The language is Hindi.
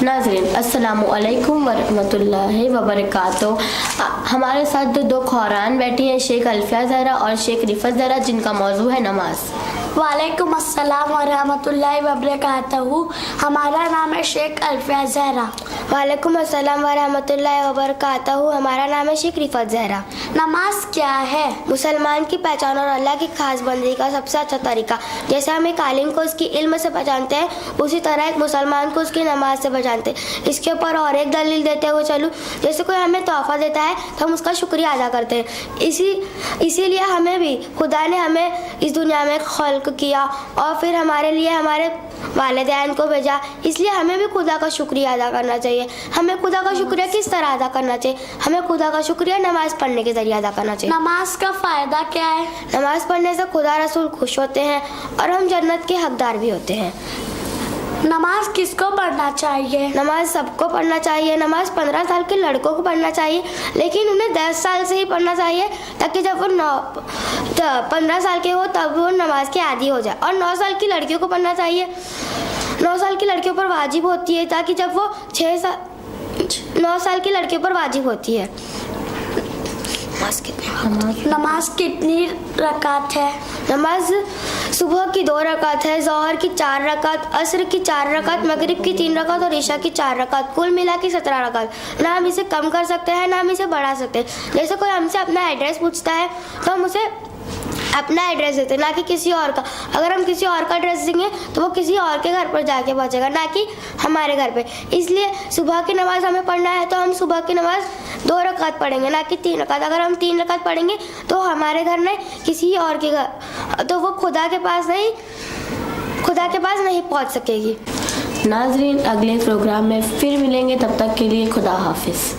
नाज़रीन अस्सलामु अलैकुम वरहमतुल्लाहि वबरकातुहू। हमारे साथ दो ख़ुरान बैठी हैं, शेख अल्फिया ज़हरा और शेख रिफ़त ज़हरा, जिनका मौजू है नमाज। वालेकुम अस्सलाम वरहमतुल्लाहि वबरकातुहू। हमारा नाम है शेख अल्फिया ज़हरा। वालेकुम अस्सलाम वरहमतुल्लाहि वबरकातुहू। हमारा नाम है शेख रिफ़त ज़हरा। नमाज क्या है? मुसलमान की पहचान और अल्लाह की खास बंदगी का सबसे अच्छा तरीका। जैसे हम एक आलिम को उसकी इल्म से पहचानते हैं, उसी तरह एक मुसलमान को उसकी नमाज से पहचानते हैं। इसके ऊपर और एक दलील देते हुए चलूँ, जैसे कोई हमें तोहफ़ा देता है तो हम उसका शुक्रिया अदा करते हैं। इसीलिए हमें भी खुदा ने हमें इस दुनिया में खल्क किया और फिर हमारे लिए हमारे वालिदैन को भेजा, इसलिए हमें भी खुदा का शुक्रिया अदा करना चाहिए। हमें खुदा का शुक्रिया किस तरह अदा करना चाहिए? हमें खुदा का शुक्रिया नमाज पढ़ने के जरिए अदा करना चाहिए। नमाज का फ़ायदा क्या है? नमाज पढ़ने से खुदा रसूल खुश होते हैं और हम जन्नत के हकदार भी होते हैं। नमाज किसको पढ़ना चाहिए? नमाज सबको पढ़ना चाहिए। नमाज 15 साल के लड़कों को पढ़ना चाहिए, लेकिन उन्हें 10 साल से ही पढ़ना चाहिए, ताकि जब वो 15 साल के हो तब वो नमाज के आदी हो जाए। और 9 साल की लड़कियों को पढ़ना चाहिए। 9 साल की लड़कियों पर वाजिब होती है, ताकि जब वो 9 साल की लड़कियों पर वाजिब होती है। नमाज कितनी रकात है? नमाज सुबह की 2 रकात है, ज़ोहर की 4 रकात, असर की 4 रकात, मगरिब की 3 रकात और ईशा की 4 रकात, कुल मिला के 17 रकात। ना हम इसे कम कर सकते हैं, ना हम इसे बढ़ा सकते हैं। जैसे कोई हमसे अपना एड्रेस पूछता है तो हम उसे अपना एड्रेस देते हैं, ना कि किसी और का। अगर हम किसी और का एड्रेस देंगे तो वो किसी और के घर पर जाके पहुंचेगा, ना कि हमारे घर पे। इसलिए सुबह की नमाज हमें पढ़ना है तो हम सुबह की नमाज 2 रकात पढ़ेंगे, ना कि 3 रकात। अगर हम 3 रकात पढ़ेंगे तो हमारे घर में किसी और के घर, तो वो खुदा के पास नहीं पहुंच सकेगी। नाज़रीन अगले प्रोग्राम में फिर मिलेंगे, तब तक के लिए खुदा हाफिज़।